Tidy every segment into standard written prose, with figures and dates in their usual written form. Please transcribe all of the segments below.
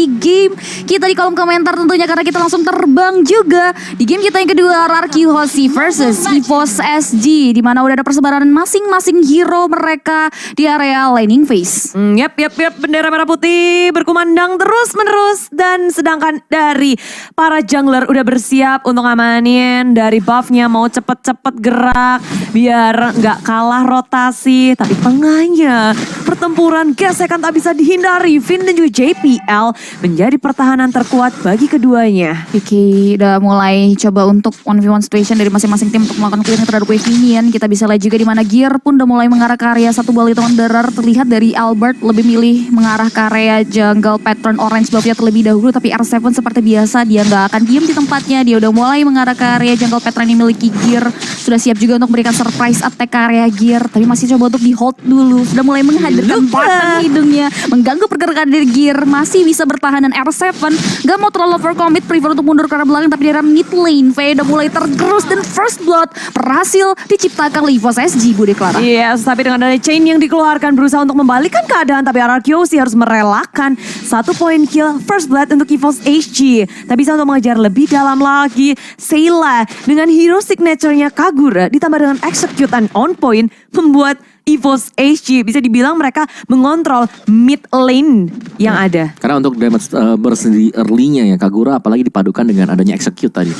di game kita di kolom komentar tentunya, karena kita langsung terbang juga di game kita yang kedua, RRQ Hoshi versus EVOS SG, di mana udah ada persebaran masing-masing hero mereka di area laning phase. Yap, bendera merah putih berkumandang terus-menerus, dan sedangkan dari para jungler udah bersiap untuk ngamanin dari buffnya, mau cepet-cepet gerak biar nggak kalah rotasi. Tapi tengahnya pertempuran gesekan tak bisa dihindari. Vin dan juga JPL menjadi pertahanan terkuat bagi keduanya. Vicky udah mulai coba untuk 1v1 situation dari masing-masing tim untuk melakukan clearing terhadap wave minion. Kita bisa lihat juga di mana Gear pun udah mulai mengarah ke area satu Bali Thunderer. Terlihat dari Albert lebih milih mengarah ke area jungle pattern orange buffnya terlebih dahulu, tapi R7 seperti biasa dia nggak akan diem di tempatnya. Dia udah mulai mengarah ke area jungle pattern yang memiliki Gear. Sudah siap juga untuk memberikan surprise attack ke area Gear, tapi masih coba untuk di hold dulu. Sudah mulai menghadirkan batang hidungnya, mengganggu pergerakan dari Gear. Masih bisa bertahan dan R7 gak mau terlalu overcommit, prefer untuk mundur ke arah belakang. Tapi di arah mid lane V udah mulai tergerus dan first blood berhasil diciptakan oleh EVOS SG, Bu Deklara. Yes, tapi dengan ada chain yang dikeluarkan berusaha untuk membalikkan keadaan, tapi RRQ sih harus merelakan 1 point kill first blood untuk EVOS SG. Tak bisa untuk mengejar lebih dalam lagi. Sayla dengan hero signature-nya Kagura ditambah dengan executan on point membuat EVOS SG bisa dibilang mereka mengontrol mid lane yang ada. Karena untuk damage burst di early-nya ya Kagura, apalagi dipadukan dengan adanya execute tadi.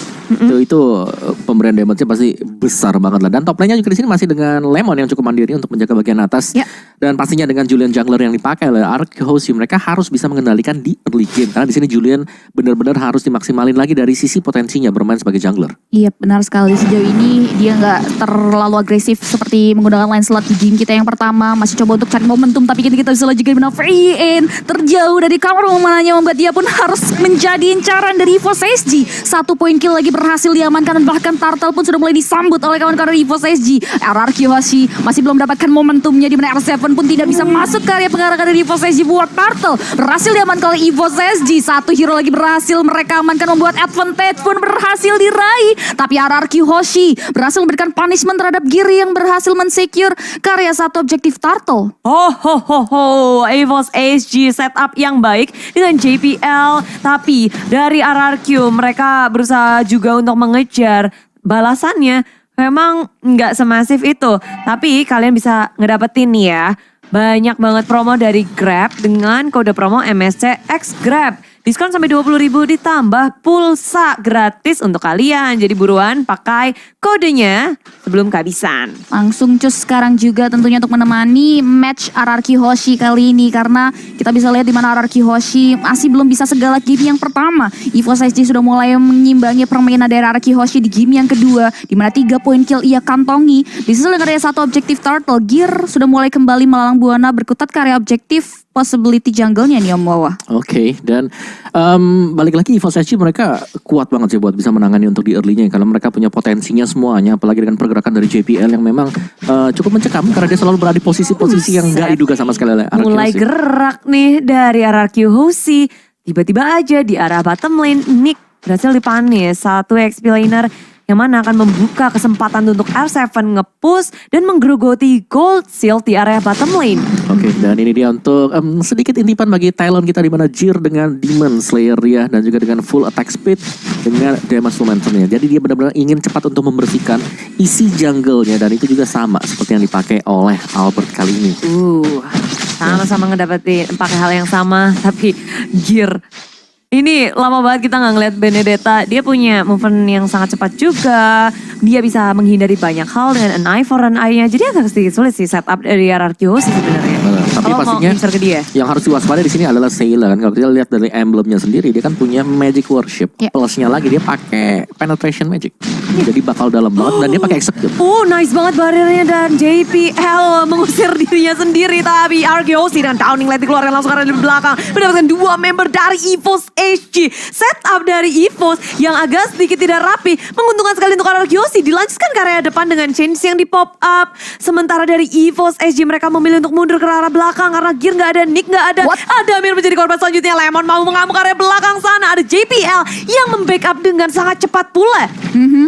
Itu pemberian damage-nya pasti besar banget lah. Dan top lane-nya juga di sini masih dengan Lemon yang cukup mandiri untuk menjaga bagian atas. Ya. Dan pastinya dengan Julian jungler yang dipakai oleh RRQ Hoshi, mereka harus bisa mengendalikan di early game. Karena di sini Julian benar-benar harus dimaksimalin lagi dari sisi potensinya bermain sebagai jungler. Iya, benar sekali. Sejauh ini dia nggak terlalu agresif seperti menggunakan line slot di game kita yang pertama. Masih coba untuk cari momentum, tapi kita bisa lihat juga dimana Freyin terjauh dari kamar pemanahnya, membuat dia pun harus menjadi incaran dari EVOS SG. 1 poin kill lagi berhasil diamankan, dan bahkan Turtle pun sudah mulai disambut oleh kawan-kawan EVOS SG. RRQ Hoshi masih belum mendapatkan momentumnya, di mana R7 pun tidak bisa masuk ke area pengarahan dari EVOS SG. Buat Turtle berhasil diamankan oleh EVOS SG. 1 hero lagi berhasil mereka amankan, membuat advantage pun berhasil diraih. Tapi RRQ Hoshi berhasil memberikan punishment terhadap Giri yang berhasil mensecure ke area satu objektif Turtle. EVOS SG setup yang baik dengan JPL, tapi dari RRQ mereka berusaha juga untuk mengejar balasannya. Memang nggak semasif itu, tapi kalian bisa ngedapetin nih ya, banyak banget promo dari Grab dengan kode promo MSC X Grab. Diskon sampai 20.000 ditambah pulsa gratis untuk kalian. Jadi buruan pakai kodenya sebelum kehabisan. Langsung cus sekarang juga tentunya untuk menemani match RRQ Hoshi kali ini, karena kita bisa lihat di mana RRQ Hoshi masih belum bisa segalak game yang pertama. EVOS SG sudah mulai mengimbangi permainan dari RRQ Hoshi di game yang kedua, di mana 3 poin kill ia kantongi. Disusul dengan area satu objektif Turtle. Gear sudah mulai kembali melalang buana berkutat ke area objektif possibility jungle-nya nih Om Wawa. Oke, dan balik lagi EVOS SG mereka kuat banget sih buat bisa menangani untuk di early-nya. Kalau mereka punya potensinya semuanya, apalagi dengan pergerakan dari JPL yang memang cukup mencekam, karena dia selalu berada di posisi-posisi yang gak diduga sama sekali oleh RRQ Mulai Hoshi. gerak nih dari RRQ Hoshi. Tiba-tiba aja di arah bottom lane, Nick berhasil dipanis. 1 XP laner yang mana akan membuka kesempatan untuk R7 nge-push dan menggerogoti gold shield di area bottom lane. Oke, dan ini dia untuk sedikit intipan bagi Talon kita, di mana Jir dengan Demon Slayer ya, dan juga dengan full attack speed dengan damage momentumnya. Jadi dia benar-benar ingin cepat untuk membersihkan isi jungle-nya, dan itu juga sama seperti yang dipakai oleh Albert kali ini. Sama-sama ngedapetin pakai hal yang sama, tapi Gear ini lama banget kita nggak ngeliat Benedetta. Dia punya movement yang sangat cepat juga. Dia bisa menghindari banyak hal dengan an eye for an eye-nya. Jadi agak sedikit sulit sih setup dari RRQ sih sebenarnya. Tapi Kalau pastinya mau ke dia. yang harus diwaspadai di sini adalah Sayla kan. Kalau kita lihat dari emblemnya sendiri, dia kan punya magic worship. Ya. Plusnya lagi dia pakai penetration magic. Jadi bakal dalam banget, dan dia pakai execute. Nice banget bariernya, dan JPL mengusir dirinya sendiri. Tapi RRQ Hoshi dan Downing Light dikeluarkan langsung karena di belakang. Mendapatkan 2 member dari EVOS SG. Setup dari EVOS yang agak sedikit tidak rapi. Menguntungkan sekali untuk RRQ Hoshi. Dilanjutkan ke area depan dengan change yang di pop up. Sementara dari EVOS SG mereka memilih untuk mundur ke arah belakang. belakang karena Gear nggak ada, Nick nggak ada. What? Adamir menjadi korban selanjutnya. Lemon mau mengamuk area belakang sana. Ada JPL yang membackup dengan sangat cepat pula.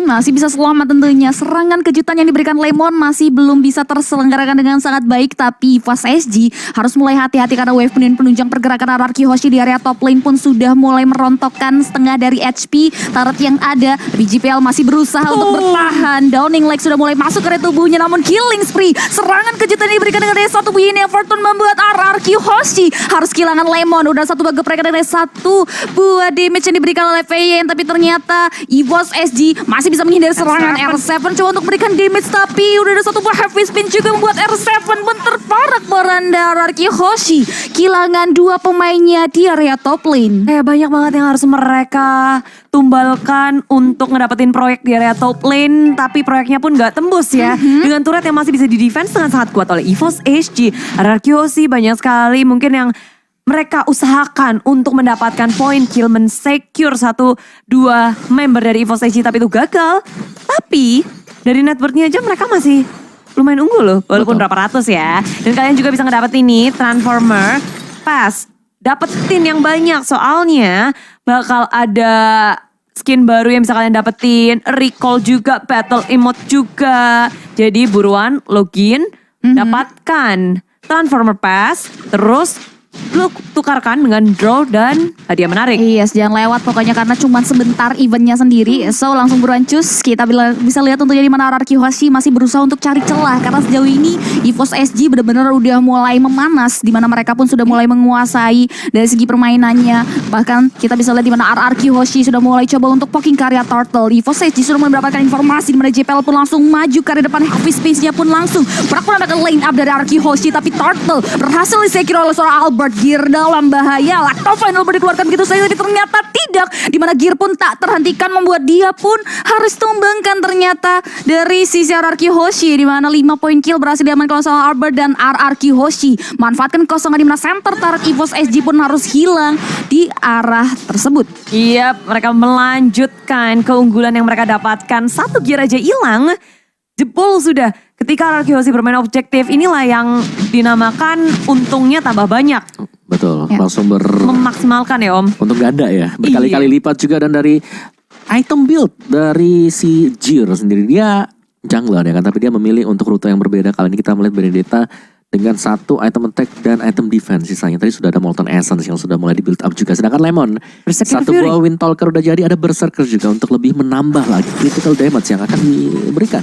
Masih bisa selamat tentunya. Serangan kejutan yang diberikan Lemon masih belum bisa terselenggarakan dengan sangat baik. Tapi EVOS SG harus mulai hati-hati karena wave penunjang pergerakan RRQ Hoshi di area top lane pun sudah mulai merontokkan setengah dari HP turret yang ada. Tapi JPL masih berusaha untuk bertahan. Downing Leg sudah mulai masuk ke area tubuhnya, namun killing spree. Serangan kejutan yang diberikan dengan satu begini Fortune membuat RRQ Hoshi harus kehilangan Lemon. Udah satu bug mereka dengan satu buah damage yang diberikan oleh VN. Tapi ternyata EVOS SG masih bisa menghindari serangan R7 coba untuk memberikan damage, tapi udah ada satu buah heavy spin juga membuat R7 pun terparak beranda RRQ Hoshi. Kehilangan dua pemainnya di area top lane. Banyak banget yang harus mereka tumbalkan untuk ngedapetin proyek di area top lane. Tapi proyeknya pun gak tembus ya. Dengan turret yang masih bisa di-defense dengan sangat kuat oleh EVOS SG. RRQ sih banyak sekali mungkin yang mereka usahakan untuk mendapatkan poin kill, men-secure 1-2 member dari EVOS SG, tapi itu gagal. Tapi dari net worth-nya aja mereka masih lumayan unggul loh, walaupun Betul. berapa ratus ya. Dan kalian juga bisa ngedapet ini Transformer Pass. Dapetin yang banyak soalnya bakal ada skin baru yang bisa kalian dapetin, recall juga, battle emote juga. Jadi buruan login, dapatkan Transformer Pass, terus lu tukarkan dengan draw dan hadiah menarik. Yes, jangan lewat pokoknya karena cuma sebentar eventnya sendiri. So langsung buruan cus. Kita bisa lihat tentunya di mana RRQ Hoshi masih berusaha untuk cari celah karena sejauh ini EVOS SG benar-benar udah mulai memanas, di mana mereka pun sudah mulai menguasai dari segi permainannya. Bahkan kita bisa lihat di mana RRQ Hoshi sudah mulai coba untuk poking karya Turtle. EVOS SG sudah mendapatkan informasi di mana JPL pun langsung maju ke area depan, heavy space-nya pun langsung mendapatkan line up dari RRQ Hoshi, tapi Turtle berhasil disecure oleh seorang Albert. Gear dalam bahaya, Lacto final dikeluarkan begitu saja, tapi ternyata tidak. Dimana Gear pun tak terhentikan membuat dia pun harus tumbangkan ternyata dari sisi RRQ Hoshi, dimana 5 poin kill berhasil diamankan sama Albert dan RRQ Hoshi manfaatkan kosongan dimana center turret EVOS SG pun harus hilang di arah tersebut. Iya, mereka melanjutkan keunggulan yang mereka dapatkan. Satu gear aja hilang, jebol sudah. Ketika RRQ Hoshi bermain objektif, inilah yang dinamakan untungnya tambah banyak. Betul, Ya. langsung Memaksimalkan ya Om. untung ganda ya. Berkali-kali lipat juga, dan dari item build dari si Jir sendiri, dia jungler ya kan, tapi dia memilih untuk rute yang berbeda. Kali ini kita melihat Benedetta dengan satu item attack dan item defense sisanya. Tadi sudah ada Molten Essence yang sudah mulai di build up juga. Sedangkan Lemon, Berserker satu Fury. buah Wind Talker udah jadi, ada Berserker juga untuk lebih menambah lagi critical damage yang akan diberikan.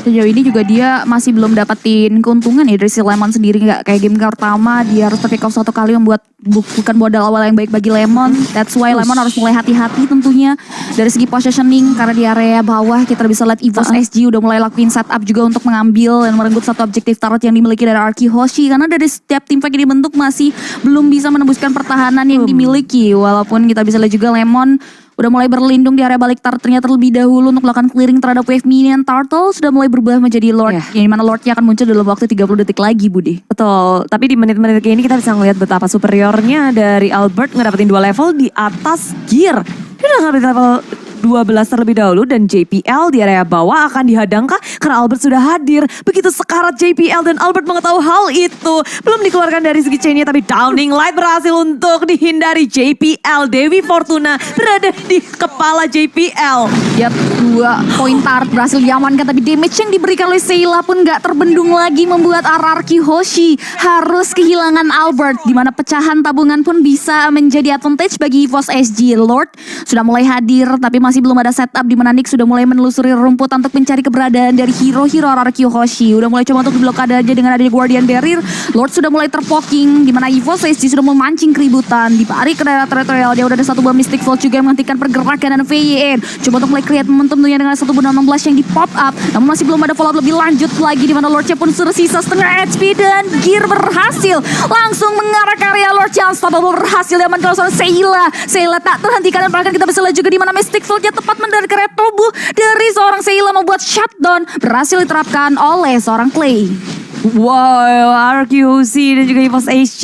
Sejauh ini juga dia masih belum dapetin keuntungan ya dari si Lemon sendiri, nggak kayak game pertama dia harus pick off satu kali membuat bukan modal awal yang baik bagi Lemon. That's why Lemon harus mulai hati-hati tentunya dari segi positioning, karena di area bawah kita bisa lihat EVOS SG udah mulai lakuin setup juga untuk mengambil dan merenggut satu objektif turret yang dimiliki dari RRQ Hoshi, karena dari setiap tim fight yang dibentuk masih belum bisa menembuskan pertahanan yang dimiliki. Walaupun kita bisa lihat juga Lemon udah mulai berlindung di area balik turret ternyata terlebih dahulu untuk melakukan clearing terhadap wave minion. Turtle sudah mulai berubah menjadi Lord, yang dimana Lordnya akan muncul dalam waktu 30 detik lagi Budi. Betul, tapi di menit-menit kayak ini kita bisa ngelihat betapa superiornya dari Albert ngedapetin 2 level di atas Gear. Dia udah ngedapetin level 12 terlebih dahulu, dan JPL di area bawah akan dihadangkah karena Albert sudah hadir. Begitu sekarat JPL dan Albert mengetahui hal itu. Belum dikeluarkan dari segi chainnya, tapi Downing Light berhasil untuk dihindari JPL. Dewi Fortuna berada di kepala JPL. Yap, 2 poin turret berhasil diamankan, tapi damage yang diberikan oleh Sheila pun gak terbendung lagi membuat RRQ Hoshi harus kehilangan Albert, di mana pecahan tabungan pun bisa menjadi advantage bagi EVOS SG. Lord sudah mulai hadir tapi masih belum ada setup, di mana Nick sudah mulai menelusuri rumput untuk mencari keberadaan dari hero-hero RRQ Hoshi. Udah mulai coba untuk diblokade aja dengan adanya Guardian Barrier. Lord sudah mulai terpoking, di mana EVOS SG sudah memancing keributan di balik ke daerah teritorial. Dia udah ada satu buah Mystic Vault juga yang menghentikan pergerakan dan VYN coba untuk mulai create momentum tentunya dengan satu buah 16 yang di pop up, namun masih belum ada follow up lebih lanjut lagi, di mana Lordnya pun sudah sisa setengah HP dan Gear berhasil langsung mengarah ke area Lord yang unstoppable, berhasil diamankan oleh Sheila. Sheila tak terhentikan, dan bahkan kita bisa lihat juga di mana Mystic Vault-nya tepat mendarat ke area tubuh dari seorang Sheila membuat shutdown berhasil diterapkan oleh seorang Clay. Wow, RQC dan juga EVOS HG.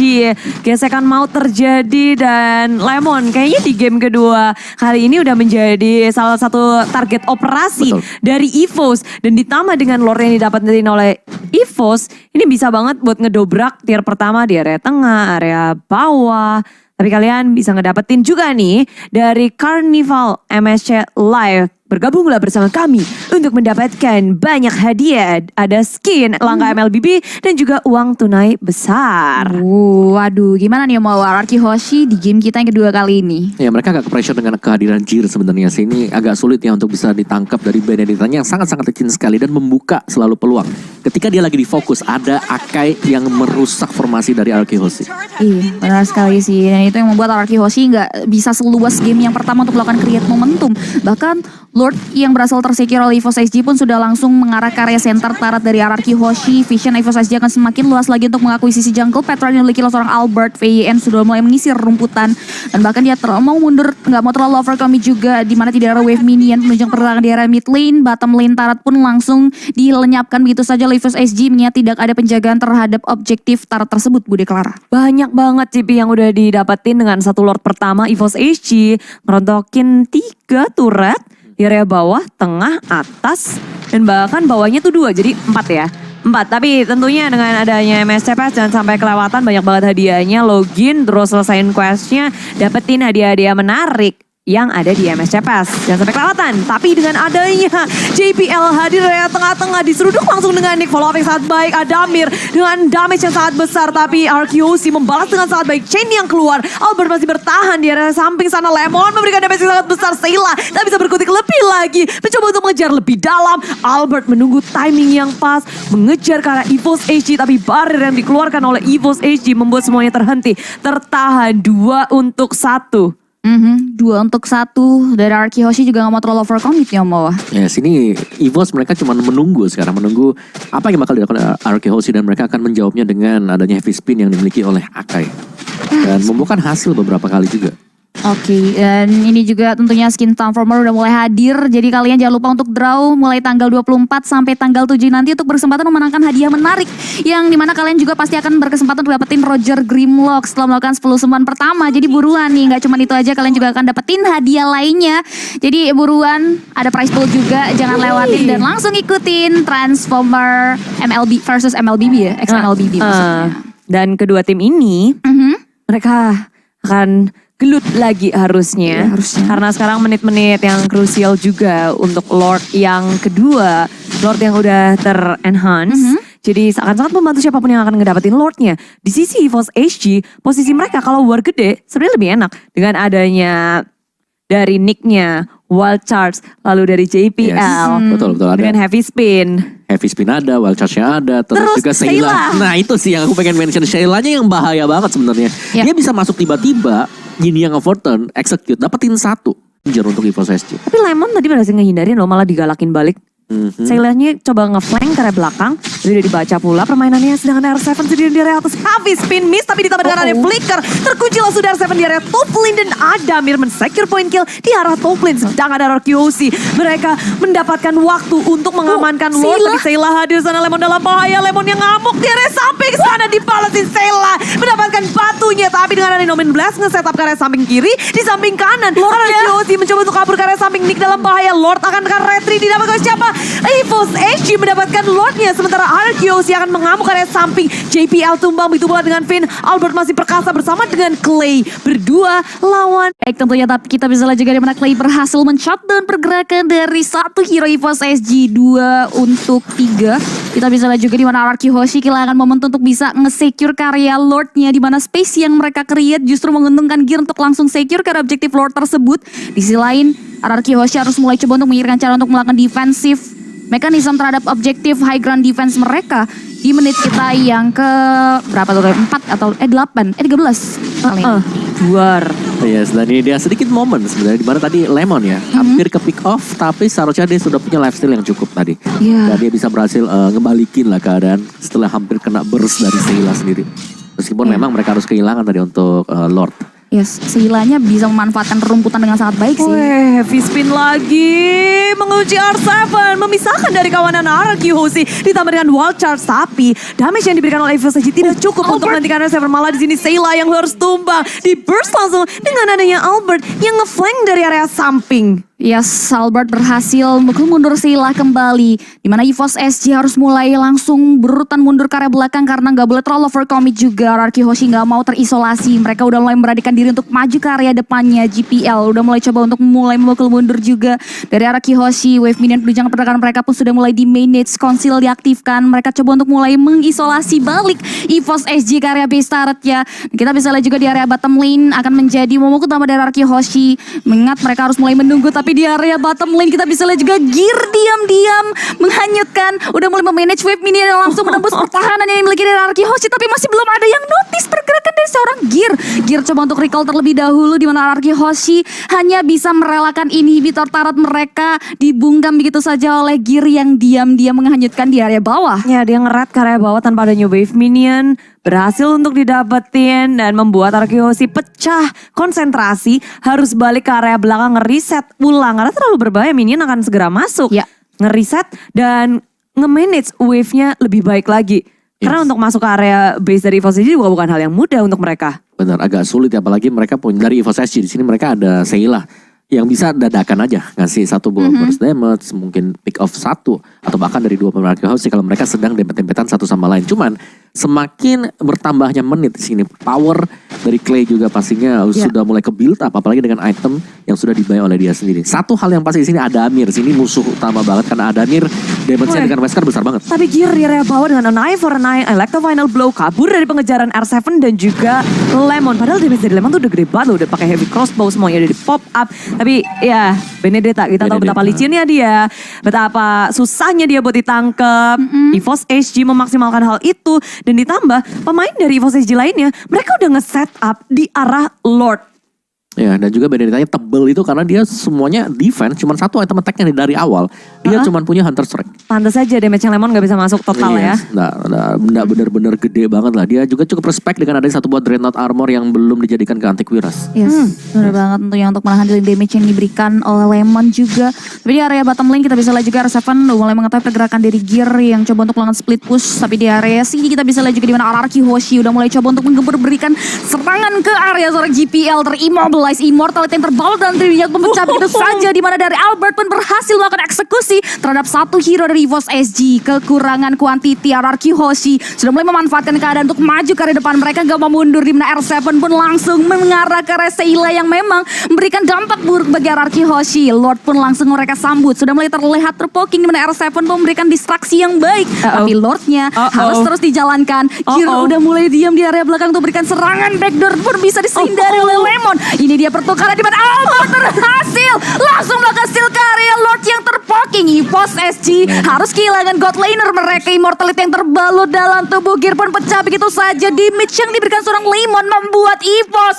Gesekan mau terjadi dan Lemon kayaknya di game kedua kali ini udah menjadi salah satu target operasi Betul. dari EVOS. Dan ditambah dengan lore yang didapetin oleh EVOS, ini bisa banget buat ngedobrak tier pertama di area tengah, area bawah. Tapi kalian bisa ngedapetin juga nih dari Carnival MSC Live. Bergabunglah bersama kami untuk mendapatkan banyak hadiah. Ada skin langka MLBB dan juga uang tunai besar. Waduh, gimana nih mau RRQ Hoshi di game kita yang kedua kali ini? Ya mereka agak pressure dengan kehadiran Jir sebenarnya sih. Ini agak sulit ya untuk bisa ditangkap dari Benedictanya yang sangat-sangat licin sekali dan membuka selalu peluang. Ketika dia lagi di fokus ada Akai yang merusak formasi dari RRQ Hoshi. Iya, benar sekali sih. Dan itu yang membuat RRQ Hoshi nggak bisa seluas game yang pertama untuk melakukan create momentum. Bahkan Lord yang berhasil tersecure oleh EVOS SG pun sudah langsung mengarah ke area center tarat dari RRQ Hoshi. Vision EVOS SG akan semakin luas lagi untuk mengakuisisi jungle. Petra yang dimiliki oleh seorang Albert. VIN sudah mulai menyisir rumputan. Dan bahkan dia mau mundur, nggak mau terlalu overcommit juga. Dimana tidak ada wave minion menunjang pergerakan di area mid lane. Bottom lane tarat pun langsung dilenyapkan begitu saja oleh EVOS SG. Mengingat tidak ada penjagaan terhadap objektif tarat tersebut, Bude Clara. Banyak banget CP yang udah didapetin dengan satu Lord pertama. EVOS HG ngerontokin 3 turret di area bawah, tengah, atas, dan bahkan bawahnya tuh 2, jadi 4 ya. 4, tapi tentunya dengan adanya MSCPS jangan sampai kelewatan, banyak banget hadiahnya. Login, terus selesaiin questnya, dapetin hadiah-hadiah menarik yang ada di MSCPS. Jangan sampai kelewatan. Tapi dengan adanya JPL hadir area tengah-tengah, diseruduk langsung dengan Nick, follow up yang sangat baik. Adamir dengan damage yang sangat besar, tapi RQC membalas dengan sangat baik. Chain yang keluar, Albert masih bertahan di area samping sana. Lemon memberikan damage yang sangat besar. Sayla tak bisa berkutik lebih lagi, mencoba untuk mengejar lebih dalam. Albert menunggu timing yang pas, mengejar ke arah EVOS HG, tapi barrier yang dikeluarkan oleh EVOS HG membuat semuanya terhenti. Tertahan 2 untuk 1. 2 untuk 1 dari RRQ Hoshi juga gak mau terlalu overcommit ya mau. Ya sini EVOS mereka cuma menunggu sekarang, menunggu apa yang bakal dilakukan RRQ Hoshi dan mereka akan menjawabnya dengan adanya heavy spin yang dimiliki oleh Akai. Dan membuahkan hasil beberapa kali juga. Oke, dan ini juga tentunya skin Transformer udah mulai hadir. Jadi kalian jangan lupa untuk draw mulai tanggal 24 sampai tanggal 7 nanti untuk berkesempatan memenangkan hadiah menarik. Yang dimana kalian juga pasti akan berkesempatan untuk dapetin Roger Grimlock setelah melakukan 10 summonan pertama. Jadi buruan nih, gak cuma itu aja, kalian juga akan dapetin hadiah lainnya. Jadi buruan, ada prize pool juga, jangan lewatin dan langsung ikutin Transformer MLB versus MLBB ya, ex-MLBB maksudnya. Dan kedua tim ini, mereka akan gelut lagi harusnya. Iya, harusnya. Karena sekarang menit-menit yang krusial juga untuk Lord yang kedua. Lord yang udah ter-enhance. Jadi akan sangat membantu siapapun yang akan ngedapetin Lordnya. Di sisi EVOS HG, posisi mereka kalau war gede sebenarnya lebih enak. Dengan adanya dari nicknya Wild Charge, lalu dari JPL. Yes. Betul, ada. Dengan heavy spin. Heavy spin ada, wild charge-nya ada, terus juga Sayla. Nah itu sih yang aku pengen mention, Saylanya yang bahaya banget sebenarnya. Yep. Dia bisa masuk tiba-tiba, Yin yang overturn, execute, dapetin 1 Jar untuk EVOS SG. Tapi Lemon tadi berhasil ngehindarin loh, malah digalakin balik. Sailanya coba ngeflank ke arah belakang, jadi udah dibaca pula permainannya. Sedangkan R7 sendiri di area atas, heavy spin miss, tapi ditambah dengan area flicker. Terkunci langsung dari R7 di area top lane dan Adamir men-secure point kill di arah top lane. Sedangkan ada RQC, mereka mendapatkan waktu untuk mengamankan Lord. Tapi Sayla hadir sana, Lemon dalam bahaya. Lemon yang ngamuk di area samping sana, dibalasin Sayla mendapatkan batunya, tapi dengan ada Nomen Blast nge-setup ke area samping kiri, di samping kanan RQC mencoba untuk kabur ke area samping. Nick dalam bahaya, Lord akan retreat, didapatkan siapa? EVOS HG mendapatkan Lordnya, sementara RQC akan mengamuk area samping. JPL tumbang, begitu pula dengan Finn. Albert masih perkasa bersama dengan Clay, berdua lawan. Baik, tentunya tapi kita bisa lihat juga di mana Clay berhasil men-shutdown pergerakan dari 1 hero EVOS SG, 2 untuk 3. Kita bisa lihat juga di mana RRQ Hoshi kehilangan momentum untuk bisa nge-secure karya Lordnya, di mana space yang mereka create justru menguntungkan Gear untuk langsung secure karena objektif Lord tersebut. Di sisi lain, RRQ Hoshi harus mulai coba untuk mengirimkan cara untuk melakukan defensif mekanisme terhadap objektif high ground defense mereka di menit kita yang ke berapa tuh? 4 atau 8, 13 kali. Duar. Yes, dan ini dia sedikit momen sebenarnya di mana tadi Lemon ya hampir ke pick off, tapi seharusnya dia sudah punya lifesteal yang cukup tadi. Iya. Dan dia bisa berhasil ngebalikin lah keadaan setelah hampir kena burst dari Sayla sendiri. Meskipun memang mereka harus kehilangan tadi untuk Lord. Yes, Seilanya bisa memanfaatkan rumputan dengan sangat baik sih. Wih, heavy spin lagi menguji R7, memisahkan dari kawanan RRQ Hoshi, ditambah dengan wild charge, tapi damage yang diberikan oleh EVOS SG tidak cukup untuk menghentikan R7. Malah di sini Seila yang harus tumbang, di burst langsung dengan adanya Albert yang ngeflank dari area samping. Yes, Albert berhasil mukul mundur Seila kembali. Dimana EVOS SG harus mulai langsung berurutan mundur ke area belakang karena nggak boleh terlalu overcommit juga. RRQ Hoshi nggak mau terisolasi. Mereka udah mulai memberanikan diri untuk maju ke area depannya. GPL udah mulai coba untuk mulai memukul mundur juga. Dari RRQ Hoshi, wave minion penunjang pergerakan mereka pun sudah mulai di manage. Conceal diaktifkan. Mereka coba untuk mulai mengisolasi balik EVOS SG ke area base turret ya. Kita bisa lihat juga di area bottom lane akan menjadi momok utama dari RRQ Hoshi. Mengingat mereka harus mulai menunggu, tapi di area bottom lane kita bisa lihat juga Gear diam-diam menghanyutkan, udah mulai memanage wave minion yang langsung menembus pertahanan yang dimiliki dari RRQ Hoshi, tapi masih belum ada yang notice pergerakan dari seorang Gear. Gear coba untuk recall terlebih dahulu, di mana RRQ Hoshi hanya bisa merelakan inhibitor turret mereka dibungkam begitu saja oleh Gear yang diam-diam menghanyutkan di area bawah. Ya, dia ngerat ke area bawah tanpa adanya wave minion. Berhasil untuk didapetin dan membuat RRQ Hoshi pecah konsentrasi. Harus balik ke area belakang ngereset ulang. Karena terlalu berbahaya, minion akan segera masuk. Ya. Ngereset dan nge-manage wave-nya lebih baik lagi. Karena untuk masuk ke area base dari EVOS SG juga bukan hal yang mudah untuk mereka. Benar, agak sulit ya, apalagi mereka punya dari EVOS SG. Di sini mereka ada Seila yang bisa dadakan aja ngasih satu buah burst damage, mungkin pick off satu atau bahkan dari dua pemain RRQ Hoshi kalau mereka sedang dempet-dempetan satu sama lain. Cuman semakin bertambahnya menit di sini, power dari Clay juga pastinya sudah mulai ke build up, apalagi dengan item yang sudah dibayar oleh dia sendiri. Satu hal yang pasti di sini ada Adamir, sini musuh utama banget karena Adamir damage-nya dengan Wesker besar banget. Tapi Gear di area bawah dengan an eye for an eye, Electro Final Blow, kabur dari pengejaran R7 dan juga Lemon. Padahal damage dari Lemon tuh udah gede banget loh, udah pakai heavy crossbow, semuanya udah di pop up. Tapi ya Benedetta, kita tahu betapa licinnya dia, betapa susahnya dia buat ditangkep. EVOS SG memaksimalkan hal itu. Dan ditambah pemain dari EVOS SG lainnya, mereka udah nge-set up di arah Lord. Ya, dan juga Benedettanya tebel itu karena dia semuanya defense, cuman satu item attack-nya dari awal. Dia cuman punya Hunter Strike. Pantas aja damage yang Lemon gak bisa masuk total ya. Nggak bener-bener gede banget lah. Dia juga cukup respect dengan adanya satu buat Dreadnought Armor yang belum dijadikan ke Antiquiras. Yes, benar banget tentunya untuk menahan damage yang diberikan oleh Lemon juga. Tapi di area bottom lane kita bisa lihat juga R7 udah mulai mengetahui pergerakan dari Gear yang coba untuk melakukan split push. Tapi di area sini kita bisa lihat juga di mana RRQ Hoshi udah mulai coba untuk berikan serangan ke area seorang GPL terimmobilize. Immortality yang terbalut dalam dirinya memecah begitu saja, di mana dari Albert pun berhasil melakukan eksekusi terhadap satu hero dari EVOS SG. Kekurangan kuantiti RRQ Hoshi sudah mulai memanfaatkan keadaan untuk maju ke area depan. Mereka gak mau mundur, di mana R7 pun langsung mengarah ke area Seila yang memang memberikan dampak buruk bagi RRQ Hoshi. Lord pun langsung mereka sambut, sudah mulai terlihat terpoking, di mana R7 pun memberikan distraksi yang baik. Tapi Lordnya harus terus dijalankan. Gear udah mulai diam di area belakang untuk berikan serangan backdoor pun bisa disindari oleh Lemon. Ini dia pertukaran di mana Albert berhasil langsung melakukan steal ke area Lord yang terpoking. EVOS SG harus kehilangan god laner mereka. Immortality yang terbalut dalam tubuh Gear pun pecah begitu saja. Damage yang diberikan seorang Lemon membuat EVOS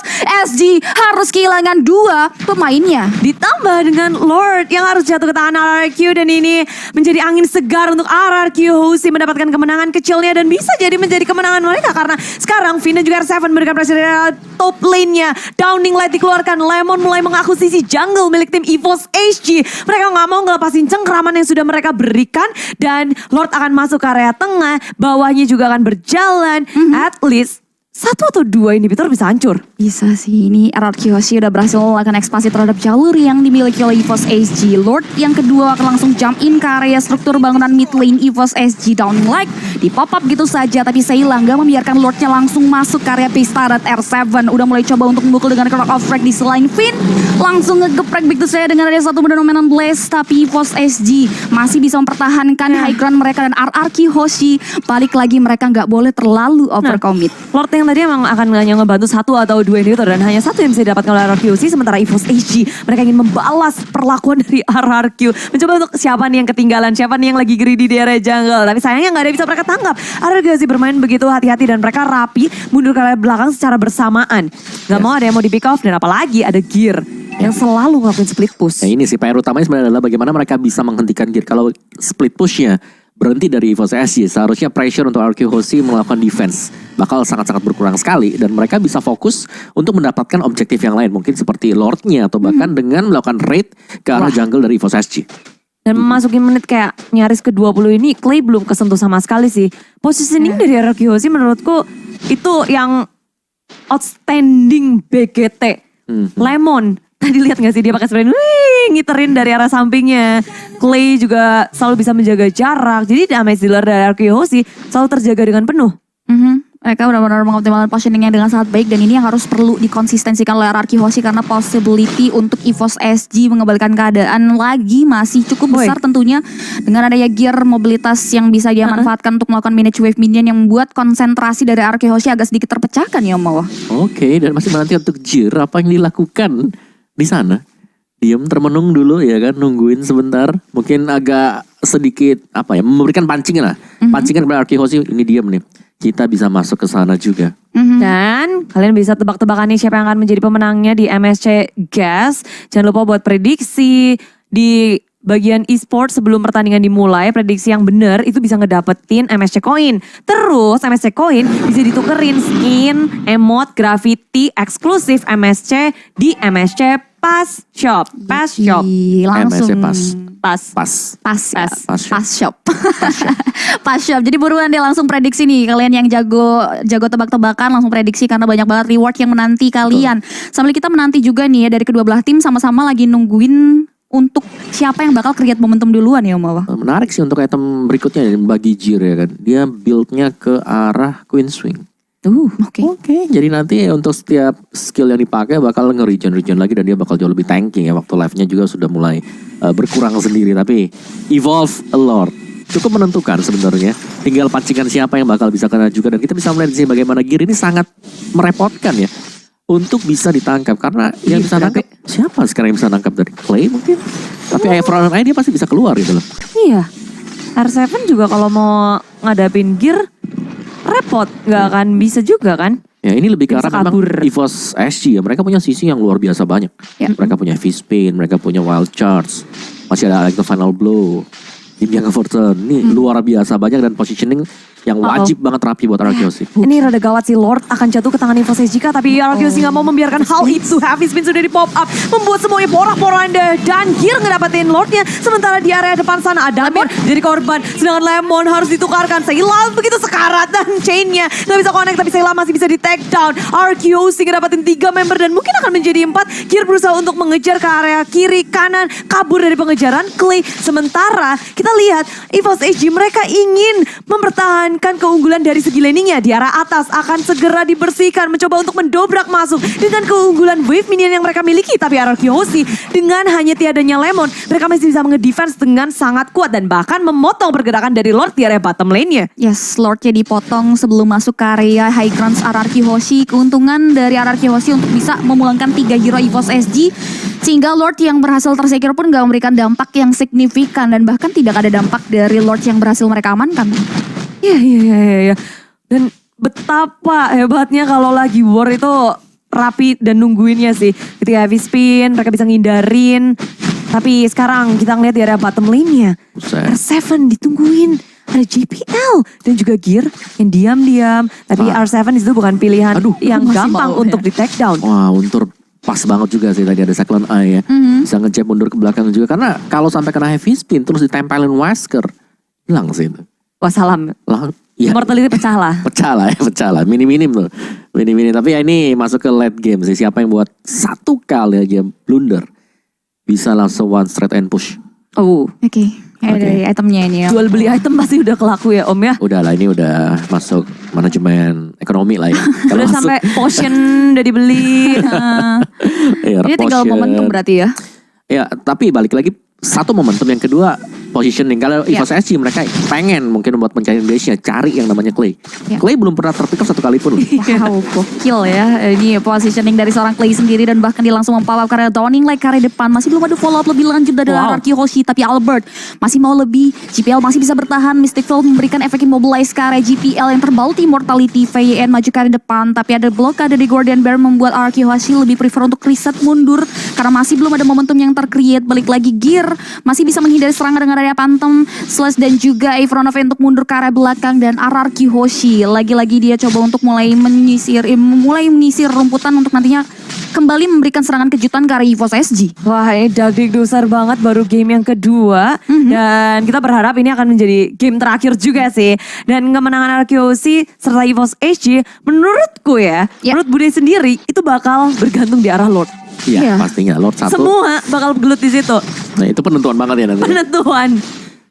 SG harus kehilangan dua pemainnya. Ditambah dengan Lord yang harus jatuh ke tangan RRQ, dan ini menjadi angin segar untuk RRQ Hoshi mendapatkan kemenangan kecilnya dan bisa jadi menjadi kemenangan mereka karena sekarang Vin dan juga R7 memberikan pressure dari top lane-nya. Downing Light dikeluarkan, Lemon mulai mengakuisisi jungle milik tim EVOS SG. Mereka nggak mau ngelepasin cengkraman yang sudah mereka berikan, dan Lord akan masuk ke area tengah, bawahnya juga akan berjalan. At least satu atau dua inhibitor bisa hancur. Bisa sih, ini RRQ Hoshi udah berhasil melakukan ekspansi terhadap jalur yang dimiliki oleh EVOS SG. Lord yang kedua akan langsung jump in ke area struktur bangunan mid lane EVOS SG. Downing Light di pop up gitu saja, tapi Seila nggak membiarkan Lordnya langsung masuk ke area base turret. R7 udah mulai coba untuk memukul dengan Clock of Frag di selain Finn. Langsung ngegeprek begitu saja dengan ada satu Phenomenon Blaze, tapi EVOS SG masih bisa mempertahankan high ground mereka, dan RRQ Hoshi balik lagi, mereka nggak boleh terlalu overcommit. Lord yang tadi emang akan hanya ngebantu satu atau dua inhibitor dan hanya satu yang bisa didapatkan oleh RRQ Hoshi, sementara EVOS SG mereka ingin membalas perlakuan dari RRQ, mencoba untuk siapa nih yang ketinggalan, siapa nih yang lagi greedy di area jungle, tapi sayangnya nggak ada yang bisa mereka tangkap. RRQ Hoshi bermain begitu hati-hati dan mereka rapi mundur ke area belakang secara bersamaan, nggak mau ada yang mau di pick off, dan apalagi ada Gear yang selalu ngelakuin split push. Nah ini sih PR utamanya sebenarnya adalah bagaimana mereka bisa menghentikan Gear. Kalau split pushnya berhenti dari EVOS SG, seharusnya pressure untuk RQ Hoshi melakukan defense bakal sangat-sangat berkurang sekali dan mereka bisa fokus untuk mendapatkan objektif yang lain, mungkin seperti Lordnya atau bahkan dengan melakukan raid ke arah jungle dari EVOS SG. Dan memasuki menit kayak nyaris ke 20 ini, Clay belum kesentuh sama sekali sih. Positioning dari RQ Hoshi menurutku itu yang outstanding BGT. Lemon, tadi lihat gak sih dia pakai sprint, ngiterin dari arah sampingnya. Clay juga selalu bisa menjaga jarak. Jadi damage dealer dari RQ Hoshi selalu terjaga dengan penuh. Mereka benar-benar mengoptimalkan positioningnya dengan sangat baik dan ini yang harus perlu dikonsistensikan oleh RRQ Hoshi karena possibility untuk EVOS SG mengembalikan keadaan lagi masih cukup besar tentunya dengan adanya gear mobilitas yang bisa dia manfaatkan untuk melakukan manage wave minion yang membuat konsentrasi dari RRQ Hoshi agak sedikit terpecahkan ya Om. Oke, dan masih menanti untuk Jir apa yang dilakukan di sana. Diam termenung dulu ya kan, nungguin sebentar. Mungkin agak sedikit memberikan pancingan lah. Pancingan kepada RRQ Hoshi, ini diam nih. Kita bisa masuk ke sana juga. Dan kalian bisa tebak-tebakan nih siapa yang akan menjadi pemenangnya di MSC Gas. Jangan lupa buat prediksi di bagian e-sport sebelum pertandingan dimulai. Prediksi yang benar itu bisa ngedapetin MSC Coin. Terus MSC Coin bisa ditukerin skin, emote, graffiti, eksklusif MSC di MSC Pass Shop. Pass Shop. Langsung MSC Pass Shop. Pas Shop. Jadi buruan deh langsung prediksi nih. Kalian yang jago tebak-tebakan langsung prediksi karena banyak banget reward yang menanti kalian. Sambil kita menanti juga nih ya dari kedua belah tim sama-sama lagi nungguin untuk siapa yang bakal create momentum duluan ya Om Awa. Menarik sih untuk item berikutnya bagi Jir ya kan. Dia buildnya ke arah Queen Swing. Oke. Jadi nanti untuk setiap skill yang dipakai bakal nge-regen lagi dan dia bakal jauh lebih tanking ya. Waktu life-nya juga sudah mulai berkurang sendiri. Tapi Evolve a Lord cukup menentukan sebenarnya. Tinggal pancingan siapa yang bakal bisa kena juga. Dan kita bisa melihat di sini bagaimana Gear ini sangat merepotkan ya. Untuk bisa ditangkap. Karena yang bisa nangkap siapa sekarang yang bisa nangkap dari Clay mungkin. Tapi Front Eye dia pasti bisa keluar gitu loh. Iya. R7 juga kalau mau ngadapin Gear repot, nggak akan bisa juga kan? Ya ini lebih ke arah memang EVOS SG ya. Mereka punya sisi yang luar biasa banyak. Mereka punya V-Spin, mereka punya Wild Charge. Masih ada Electro Final Blow. Tim yang Fortune ini luar biasa banyak dan positioning yang wajib banget rapi buat RRQ Hoshi. Ini rada gawat sih, Lord akan jatuh ke tangan EVOS SG tapi RRQ Hoshi nggak mau membiarkan hal itu. Heavy Spin sudah di pop up, membuat semuanya porak-poranda dan Gear ngedapetin Lordnya. Sementara di area depan sana ada Lemon jadi korban, sedangkan Lemon harus ditukarkan. Seila begitu sekarat dan chainnya nggak bisa connect tapi Seila masih bisa di take down. RRQ Hoshi ngedapetin 3 member dan mungkin akan menjadi 4. Gear berusaha untuk mengejar ke area kiri kanan, kabur dari pengejaran Clay. Sementara kita lihat EVOS SG mereka ingin mempertahankan keunggulan dari segi laningnya di arah atas akan segera dibersihkan, mencoba untuk mendobrak masuk dengan keunggulan wave minion yang mereka miliki. Tapi RRQ Hoshi dengan hanya tiadanya Lemon, mereka masih bisa nge-defense dengan sangat kuat dan bahkan memotong pergerakan dari Lord di area bottom lane-nya. Yes, Lordnya dipotong sebelum masuk ke area high grounds RRQ Hoshi. Keuntungan dari RRQ Hoshi untuk bisa memulangkan 3 hero EVOS SG sehingga Lord yang berhasil tersecure pun gak memberikan dampak yang signifikan dan bahkan tidak ada dampak dari Lord yang berhasil mereka amankan. Iya. Dan betapa hebatnya kalau lagi war itu rapi dan nungguinnya sih. Ketika heavy spin mereka bisa ngindarin. Tapi sekarang kita ngeliat di area bottom lane-nya. R7 ditungguin. Ada JPL dan juga Gear yang diam-diam. Tapi R7 itu bukan pilihan yang gampang untuk di take down. Wah, Untur pas banget juga sih tadi ada Cyclone Eye ya. Bisa ngejab mundur ke belakang juga. Karena kalau sampai kena heavy spin terus ditempelin Wesker, hilang sih itu. Wassalam. Ya. Mortality pecah lah. Pecah lah. Minim tuh. Minim. Tapi ya ini masuk ke late game sih. Siapa yang buat satu kali aja blunder bisa langsung one straight and push. Oke. Dari itemnya ini ya. Jual beli item pasti udah kelaku ya Om ya. Udah lah, ini udah masuk manajemen ekonomi lah ya. Udah sampai potion udah dibeli. Ini tinggal momentum berarti ya. Ya tapi balik lagi satu momentum, yang kedua positioning. Kalau EVOS SG mereka pengen mungkin membuat pencarian base-nya, cari yang namanya Clay. Clay belum pernah terpick up 1 kali pun. Wow, gokil ya. Ini positioning dari seorang Clay sendiri dan bahkan dia langsung mempawap karya Downing like karya depan. Masih belum ada follow up lebih lanjut dari RRQ Hoshi, tapi Albert masih mau lebih. GPL masih bisa bertahan. Mystic Field memberikan efek immobilize ke area GPL yang terbauti mortality. VYN maju ke arah depan, tapi ada blokade dari Guardian Bear membuat RRQ Hoshi lebih prefer untuk reset mundur karena masih belum ada momentum yang tercreate. Balik lagi Gear masih bisa menghindari serangan dengan dari Phantom Slash dan juga Avronov untuk mundur ke arah belakang, dan RRQ Hoshi lagi-lagi dia coba untuk mulai menyisir rumputan untuk nantinya kembali memberikan serangan kejutan ke arah EVOS SG. Wah, ini dagdikdusar banget baru game yang kedua. Dan kita berharap ini akan menjadi game terakhir juga sih. Dan kemenangan RQC serta EVOS SG menurutku ya, menurut Bude sendiri itu bakal bergantung di arah Lord. Iya, pastinya Lord 1. Semua bakal gelut di situ. Nah, itu penentuan banget ya nanti. Penentuan.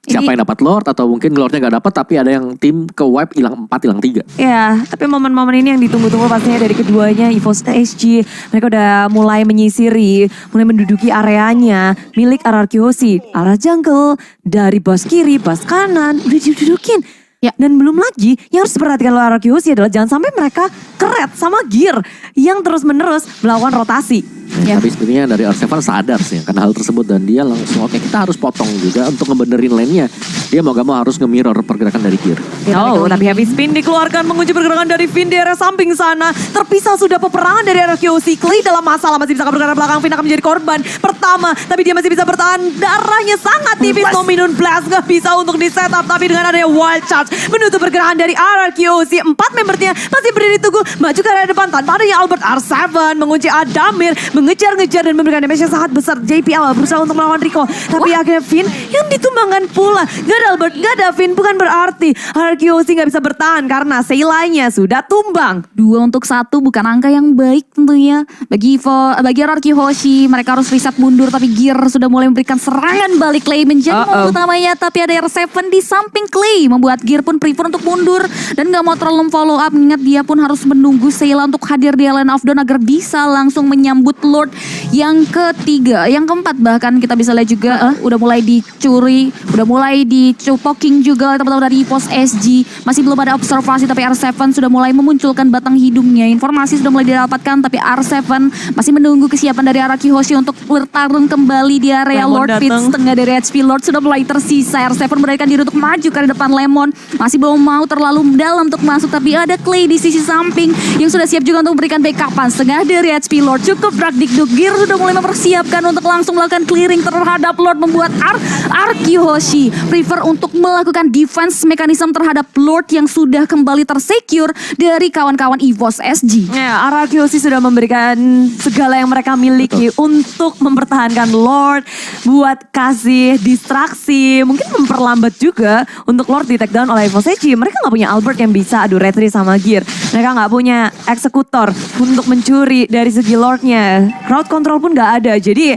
Siapa yang dapat Lord atau mungkin Lordnya gak dapat tapi ada yang tim ke wipe hilang 4 hilang 3. Ya, tapi momen-momen ini yang ditunggu-tunggu pastinya dari keduanya. EVOS SG, mereka udah mulai menyisiri, mulai menduduki areanya milik RRQC. Arah jungle, dari bas kiri, bas kanan, udah didudukin. Ya. Dan belum lagi, yang harus diperhatikan oleh RRQC adalah jangan sampai mereka keret sama gear yang terus-menerus melakukan rotasi. Ya. Tapi sebenarnya dari R7 sadar sih karena hal tersebut dan dia langsung oke kita harus potong juga untuk ngebenerin lane-nya. Dia mau gak mau harus nge-mirror pergerakan dari gear. Oh, tapi heavy spin dikeluarkan mengunci pergerakan dari Finn di area samping sana. Terpisah sudah peperangan dari RQC. Clay dalam masalah masih bisa bergerak belakang. Finn akan menjadi korban pertama, tapi dia masih bisa bertahan. Darahnya sangat tipis. Nominun Blast gak bisa untuk di setup, tapi dengan adanya Wild Charge menutup pergerakan dari RQC. 4 membernya masih berdiri tunggu maju ke area depan tanpa adanya Albert. R7 mengunci Adamir, mengejar-ngejar dan memberikan damage yang sangat besar. JPL berusaha untuk melawan Rico, tapi akhirnya Finn yang ditumbangkan pula. Gak ada Albert, gak ada Finn, bukan berarti RQC gak bisa bertahan karena Seilanya sudah tumbang. 2 untuk 1 bukan angka yang baik tentunya. Bagi RRQ Hoshi, mereka harus reset mundur, tapi Gear sudah mulai memberikan serangan balik. Clay menjadi momen utamanya, tapi ada R7 di samping Clay, membuat Gear pun prefer untuk mundur dan gak mau terlalu follow up. Mengingat dia pun harus menunggu Seila untuk hadir di Lane of Dawn agar bisa langsung menyambut Lord yang ketiga, yang keempat bahkan kita bisa lihat juga udah mulai dicuri, udah mulai dicupoking juga oleh teman-teman dari EVOS SG. Masih belum ada observasi tapi R7 sudah mulai memunculkan batang hidungnya. Informasi sudah mulai didapatkan tapi R7 masih menunggu kesiapan dari RRQ Hoshi untuk bertarung kembali di area Lemon Lord Pit. Setengah dari HP Lord sudah mulai tersisa. R7 memberikan diri untuk maju ke depan. Lemon masih belum mau terlalu dalam untuk masuk, tapi ada Clay di sisi samping yang sudah siap juga untuk memberikan backupan. Setengah dari HP Lord cukup dikduk. Gear sudah mulai mempersiapkan untuk langsung melakukan clearing terhadap Lord, membuat RRQ Hoshi prefer untuk melakukan defense mekanisme terhadap Lord yang sudah kembali tersecure dari kawan-kawan EVOS SG. Ya, RRQC sudah memberikan segala yang mereka miliki untuk mempertahankan Lord, buat kasih distraksi, mungkin memperlambat juga untuk Lord di take down oleh EVOS SG. Mereka nggak punya Albert yang bisa adu retri sama Gear. Mereka nggak punya eksekutor untuk mencuri dari segi Lordnya. Crowd control pun nggak ada. Jadi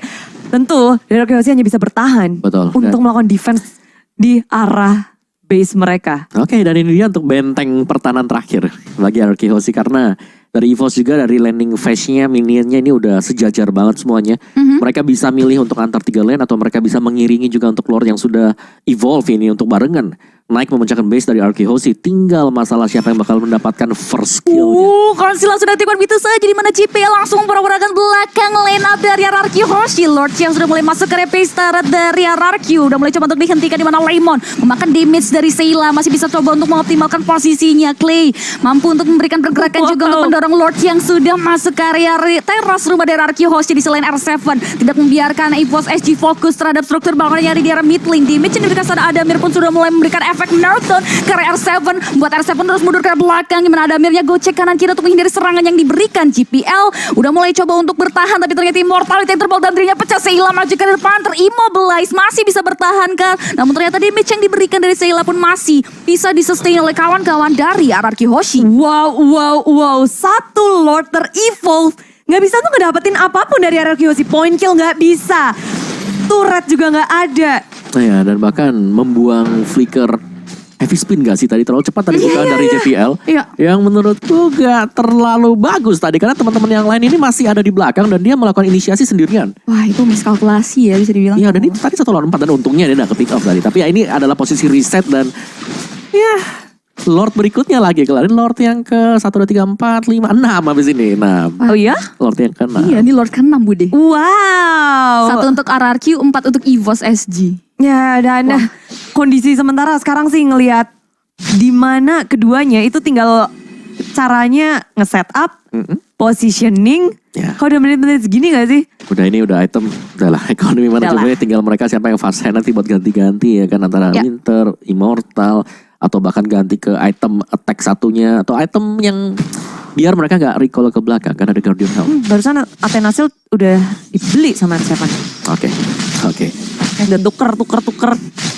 tentu RRQC hanya bisa bertahan untuk melakukan defense di arah base mereka. Oke, dan ini dia untuk benteng pertahanan terakhir bagi RRQ Hoshi karena dari EVOS juga dari landing phase-nya, minionnya ini udah sejajar banget semuanya. Mereka bisa milih untuk antar 3 lane atau mereka bisa mengiringi juga untuk Lord yang sudah evolve ini untuk barengan naik memecahkan base dari RRQ Hoshi. Tinggal masalah siapa yang bakal mendapatkan first kill-nya. Konsil langsung diaktifkan begitu saja, di mana JP langsung pergerakan belakang lane up dari RRQ Hoshi. Lord yang sudah mulai masuk ke repace turret dari RRQ, udah mulai coba untuk dihentikan, di mana Lemon memakan damage dari Seila, masih bisa coba untuk mengoptimalkan posisinya. Clay mampu untuk memberikan pergerakan juga untuk mendorong Lord yang sudah masuk ke area teras rumah dari RRQ Hoshi. Di selain R7 tidak membiarkan EVOS SG fokus terhadap struktur balkonnya di area mid lane. Damage yang diberikan pada Adamir pun sudah mulai memberikan efek Nerton ke R7, buat R7 terus mundur ke belakang, gimana Adamirnya gocek kanan kiri untuk menghindari serangan yang diberikan. GPL udah mulai coba untuk bertahan, tapi ternyata Immortality yang terbal dan dirinya pecah. Seila maju ke depan, terimmobilize, masih bisa bertahan kan, namun ternyata damage yang diberikan dari Seila pun masih bisa disustain oleh kawan-kawan dari RRQ Hoshi. Wow, satu Lord ter-evolve nggak bisa tuh ngedapetin apapun dari RRQ Hoshi. Point kill nggak bisa, turret juga nggak ada. Nah ya, dan bahkan membuang flicker heavy spin gak sih tadi, terlalu cepat tadi bukan dari JPL. Yang menurutku gak terlalu bagus tadi karena teman-teman yang lain ini masih ada di belakang dan dia melakukan inisiasi sendirian. Wah, itu miskalkulasi ya bisa dibilang. Iya, dan ini tadi 1 lawan 4 dan untungnya dia udah ke pick off tadi. Tapi ya ini adalah posisi reset dan ya Lord berikutnya lagi kelarin Lord yang ke 1, 2, 3, 4, 5, 6 habis ini. 6. Oh iya? Lord yang ke 6. Iya, ini Lord ke-6 Bude. Wow. 1 untuk RRQ, 4 untuk EVOS SG. Ya, dan kondisi sementara sekarang sih ngelihat di mana keduanya itu tinggal caranya nge-setup, positioning. Ya. Kalau udah menit-menit segini gak sih? Udah item, udahlah ekonomi manajemennya tinggal mereka siapa yang fast hand nanti buat ganti-ganti ya kan antara Ya. Winter, Immortal atau bahkan ganti ke item attack satunya atau item yang biar mereka nggak recall ke belakang karena ada Guardian Helm. Barusan Athena Shield udah dibeli sama R7. Oke. Udah tuker.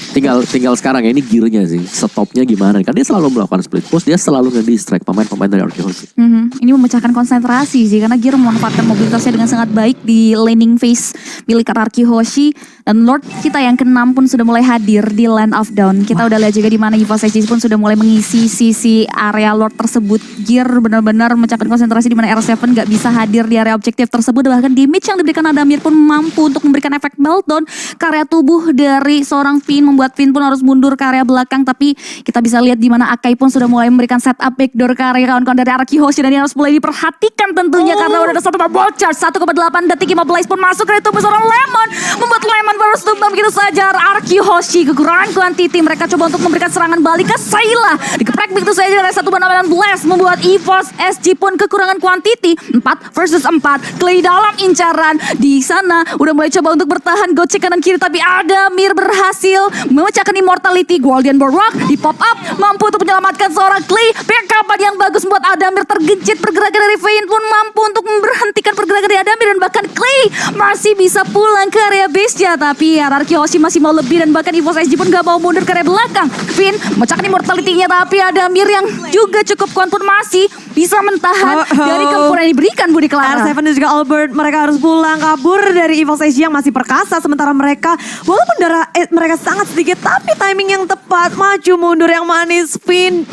Tinggal sekarang ya ini gearnya sih, stopnya gimana? Kan dia selalu melakukan split push, dia selalu nge-distract pemain-pemain dari Arkehosi. Ini memecahkan konsentrasi sih karena Gear memanfaatkan mobilitasnya dengan sangat baik di laning phase milik Araki Hoshi dan Lord kita yang ke-6 pun sudah mulai hadir di Land of Dawn. Kita udah lihat juga di mana EVOS SG pun sudah mulai mengisi sisi area Lord tersebut. Gear benar-benar memecahkan konsentrasi di mana R7 gak bisa hadir di area objektif tersebut, bahkan damage yang diberikan Adamir pun mampu untuk memberikan efek meltdown ke area tubuh dari seorang Finn, membuat Finn pun harus mundur ke area belakang. Tapi kita bisa lihat di mana Akai pun sudah mulai memberikan setup backdoor ke area kawan-kawan dari Araki Hoshi dan ini harus mulai diperhatikan tentunya karena udah ada satu ball charge 1,8 detik 15 pun masuk dari tubuh seorang Lemon, membuat Lemon harus tumbang begitu saja. Araki Hoshi kekurangan kuantiti, mereka coba untuk memberikan serangan balik ke Sayla, dikeprek begitu saja dari 1 bandang blast, membuat EVOS SG pun kekurangan kuantiti 4 versus 4. Clay dalam incaran di sana udah mulai coba untuk bertahan gocek kanan kiri tapi Adamir berhasil memecahkan immortality. Guardian Borwak di pop up mampu untuk menyelamatkan seorang Clay. Backupan yang bagus membuat Adamir tergejit, pergerakan dari Vayne pun mampu untuk memberhentikan pergerakan dari Adamir dan bahkan Clay masih bisa pulang ke area base-nya. Tapi Araki Hoshi masih mau lebih dan bahkan EVOS SG pun gak mau mundur ke area belakang. Vayne memecahkan immortality-nya tapi Adamir yang juga cukup kuat pun masih bisa mentahan dari gempuran yang diberikan Budi Clara. R7 dan juga Albert mereka harus pulang kabur dari EVOS SG yang masih perkasa, sementara mereka walaupun darah mereka sangat sedikit tapi timing yang tepat, maju mundur yang manis Finn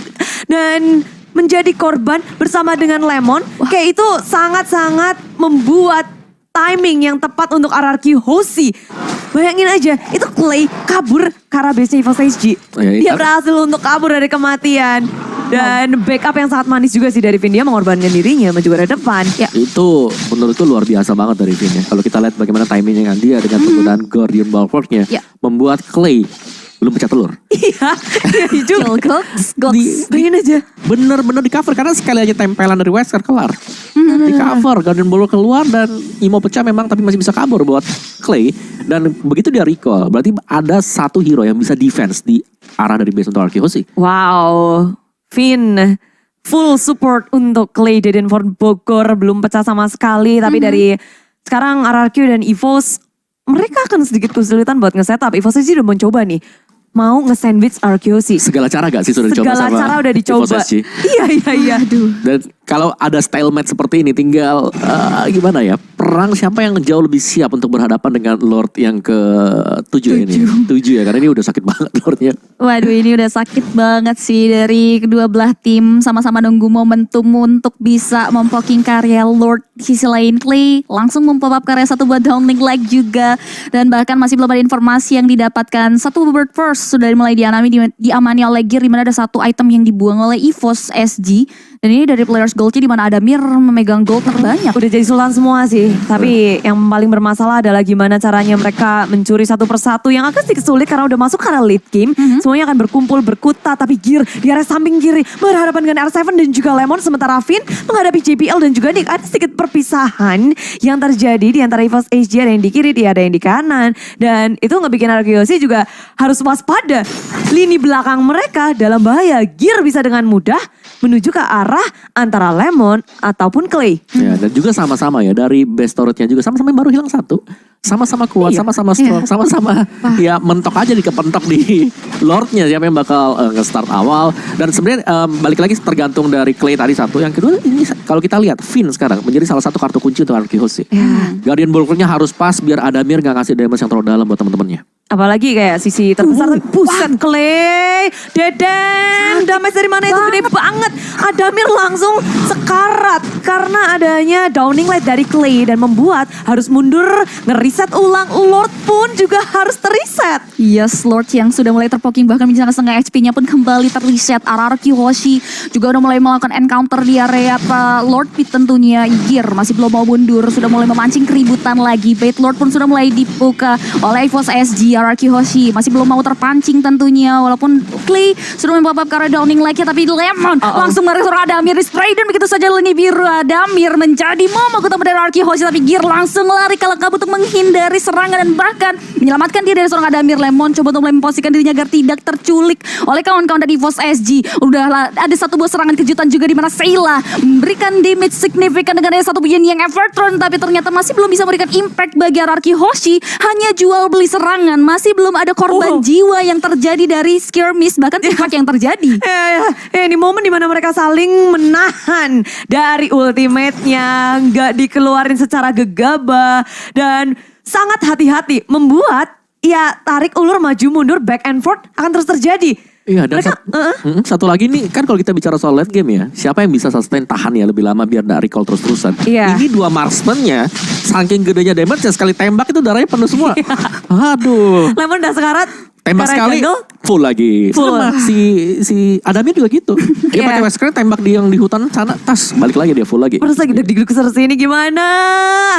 dan menjadi korban bersama dengan Lemon. Kayak itu sangat-sangat membuat timing yang tepat untuk RRQ Hoshi. Bayangin aja, itu Clay kabur ke arah base-nya EVOS SG. Dia berhasil untuk kabur dari kematian. Dan backup yang sangat manis juga sih dari Finn, dia mengorbankan dirinya maju ke depan. Ya. Itu menurut itu luar biasa banget dari Finn ya. Kalau kita lihat bagaimana timingnya dia dengan penggunaan Guardian Bulwark-nya Ya. membuat Clay belum pecah telur. Iya juga. Bayangin aja. Bener-bener di cover karena sekali aja tempelan dari Wesker kelar. Di cover, Guardian Bulwark keluar dan Imo pecah memang tapi masih bisa kabur buat Clay. Dan begitu dia recall, berarti ada satu hero yang bisa defense di arah dari base untuk Araki Hoshi. Wow, Finn full support untuk Clay. Dedenford Bogor belum pecah sama sekali. Tapi dari sekarang RRQ dan EVOS mereka akan sedikit kesulitan buat nge-setup. EVOS aja udah mencoba nih mau nge-sandwich RQC. Segala cara gak sih sudah dicoba sama Segala cara udah dicoba. EVOS SG? Iya. Aduh. Dan kalau ada stalemate seperti ini tinggal gimana ya, perang siapa yang jauh lebih siap untuk berhadapan dengan Lord yang ke-7 ini. 7 ya, karena ini udah sakit banget Lordnya. Waduh, ini udah sakit banget sih dari kedua belah tim, sama-sama nunggu momentum untuk bisa mempoking karya Lord. Sisi lain Clay langsung mempop up karya satu buat downlink lag juga, dan bahkan masih belum ada informasi yang didapatkan. Satu bird first sudah mulai diamani oleh Gear, di mana ada satu item yang dibuang oleh EVOS SG. Dan ini dari players goldnya di mana Adamir memegang gold terbanyak. Udah jadi sultan semua sih. Tapi yang paling bermasalah adalah gimana caranya mereka mencuri satu persatu yang agak sedikit sulit karena udah masuk karena late game. Semuanya akan berkumpul, berkuta. Tapi Gear di area samping kiri berhadapan dengan R7 dan juga Lemon. Sementara Finn menghadapi JPL dan juga Nick. Ada sedikit perpisahan yang terjadi di antara EVOS SG, ada yang di kiri, ada yang di kanan. Dan itu ngebikin RQC juga harus waspada. Lini belakang mereka dalam bahaya. Gear bisa dengan mudah menuju ke arah antara Lemon ataupun Clay. Ya, dan juga sama-sama ya dari base turretnya juga sama-sama yang baru hilang satu. Sama-sama kuat, sama-sama strong, sama-sama ya mentok aja kepentok di Lordnya siapa yang bakal nge-start awal. Dan sebenarnya balik lagi tergantung dari Clay tadi satu. Yang kedua ini kalau kita lihat Finn sekarang menjadi salah satu kartu kunci untuk Araki Hoshi. Guardian Bulwark-nya harus pas biar Adamir gak ngasih damage yang terlalu dalam buat teman-temannya. Apalagi kayak sisi terbesar, buset Clay, Deden, damage dari mana itu gede banget. Adamir langsung sekarat karena adanya downing light dari Clay dan membuat harus mundur, ngereset ulang. Lord pun juga harus terreset. Yes, Lord yang sudah mulai terpoking bahkan menjelang setengah HP-nya pun kembali terreset. RRQ Hoshi juga udah mulai melakukan encounter di area Lord Pit tentunya. Gear masih belum mau mundur, sudah mulai memancing keributan lagi. Bait Lord pun sudah mulai dibuka oleh EVOS SG. bagi RRQ Hoshi. Masih belum mau terpancing tentunya, walaupun Clay sudah membabak karena downing like-nya, tapi Lemon langsung meresor Adamir di spray dan begitu saja lini biru Adamir menjadi momok utama dari RRQ Hoshi, tapi Gear langsung lari kalau kabut untuk menghindari serangan dan bahkan menyelamatkan diri dari seorang Adamir. Lemon coba untuk memposisikan dirinya agar tidak terculik oleh kawan-kawan dari EVOS SG. Udahlah, ada satu buah serangan kejutan juga di mana Sayla memberikan damage signifikan dengan satu Yin yang Evertron, tapi ternyata masih belum bisa memberikan impact bagi RRQ Hoshi. Hanya jual beli serangan, masih belum ada korban jiwa yang terjadi dari skirmish, bahkan teamfight yang terjadi. Ini momen dimana mereka saling menahan dari ultimate-nya, nggak dikeluarin secara gegabah dan sangat hati-hati, membuat ya tarik ulur maju mundur back and forth akan terus terjadi. Iya, dan satu lagi nih, kan kalau kita bicara soal late game ya, siapa yang bisa sustain tahan ya lebih lama biar nggak recall terus-terusan. Iya. Ini dua marksman-nya, saking gedenya damage ya sekali tembak itu darahnya penuh semua. Aduh. Lemon udah sekarat. Tembak Karena sekali jungle, full lagi. Full. Sama si Adamir juga gitu. Dia Iya. pakai west tembak di yang di hutan sana, tas balik lagi dia full lagi. terus lagi deg-deg seperti ini gimana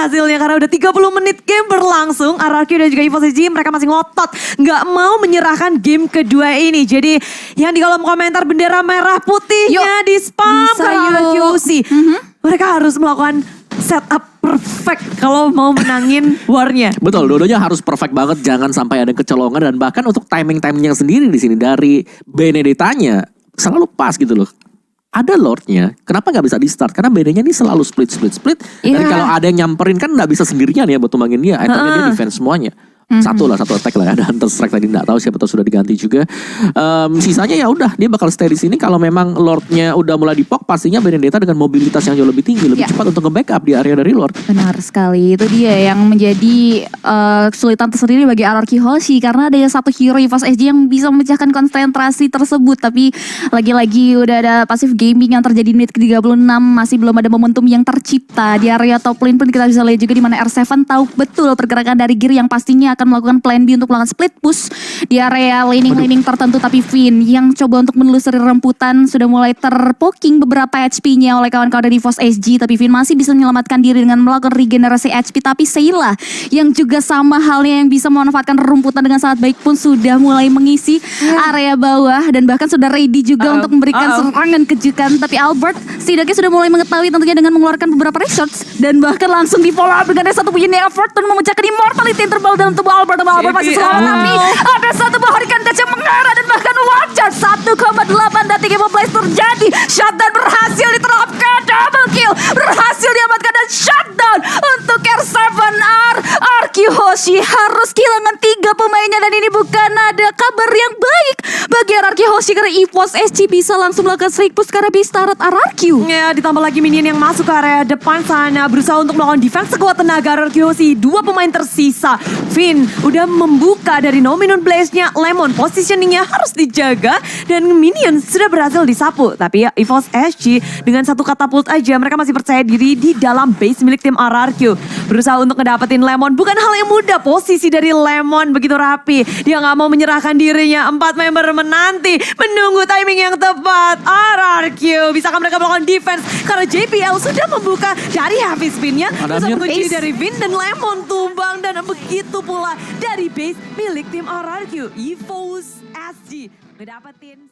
hasilnya, karena udah 30 menit game berlangsung. RRQ dan juga EVOS SG mereka masih ngotot nggak mau menyerahkan game kedua ini. Jadi yang di kolom komentar bendera merah putihnya di spam Bisa, ke RRQ yuk. sih. Mereka harus melakukan setup perfect kalau mau menangin warnya. Betul, dua-duanya harus perfect banget, jangan sampai ada kecolongan, dan bahkan untuk timing-timingnya sendiri di sini dari Benedetta-nya selalu pas gitu loh. Ada Lordnya, kenapa nggak bisa di start? Karena bedanya ini selalu split. Dan Iya. kalau ada yang nyamperin kan nggak bisa sendirian ya buat tumbangin dia. Itemnya dia defense semuanya. Satu attack lah, ada Hunter Strike tadi nggak tahu siapa tahu sudah diganti juga. Sisanya ya udah dia bakal stay di sini. Kalau memang Lordnya udah mulai dipok, pastinya Benedetta dengan mobilitas yang jauh lebih tinggi, lebih Ya. cepat untuk nge-backup di area dari Lord. Benar sekali, itu dia yang menjadi kesulitan tersendiri bagi RRQ Hoshi, karena ada satu hero EVOS SG yang bisa memecahkan konsentrasi tersebut. Tapi lagi-lagi udah ada passive gaming yang terjadi di menit ke-36, masih belum ada momentum yang tercipta di area top lane pun. Kita bisa lihat juga di mana R7 tahu betul pergerakan dari Gear yang pastinya akan melakukan plan B untuk melakukan split push di area laning tertentu. Tapi Finn yang coba untuk menelusuri remputan sudah mulai terpoking beberapa HP-nya oleh kawan-kawan dari EVOS SG, tapi Finn masih bisa menyelamatkan diri dengan melakukan regenerasi HP. Tapi Sayla yang juga sama halnya yang bisa memanfaatkan rumputan dengan sangat baik pun sudah mulai mengisi area bawah dan bahkan sudah ready juga untuk memberikan serangan kejutan. Tapi Albert setidaknya sudah mulai mengetahui tentunya dengan mengeluarkan beberapa research dan bahkan langsung di follow up dengan ada satu punya effort dan memecahkan immortality yang terbal dalam tubuh Albert. Albert masih selamat, tapi ada satu buah hurricane dash yang mengarah dan bahkan wajar 1,8 detik immobilize terjadi. Shutdown berhasil diterapkan, double kill berhasil diamankan dan shutdown untuk R7R. RRQ Hoshi harus kehilangan 3 pemainnya dan ini bukan ada kabar yang baik bagi RRQ Hoshi karena EVOS SG bisa langsung melakukan strike push karena base turret RRQ. Ya, ditambah lagi minion yang masuk ke area depan sana, berusaha untuk melakukan defense sekuat tenaga RRQ Hoshi. 2 pemain tersisa. Finn udah membuka dari Nominun Blaze-nya. Lemon positioningnya harus dijaga dan minion sudah berhasil disapu. Tapi ya EVOS SG dengan satu katapult aja mereka masih percaya diri di dalam base milik tim RRQ. Berusaha untuk ngedapetin Lemon bukan hal yang mudah. Posisi dari Lemon begitu rapi. Dia nggak mau menyerahkan dirinya. 4 member menanti menunggu timing yang tepat. RRQ bisakah mereka melakukan defense karena JPL sudah membuka dari heavy spin-nya. Bisa mengunci dari Vin dan Lemon tumbang dan begitu pula dari base milik tim RRQ. EVOS SG ngedapetin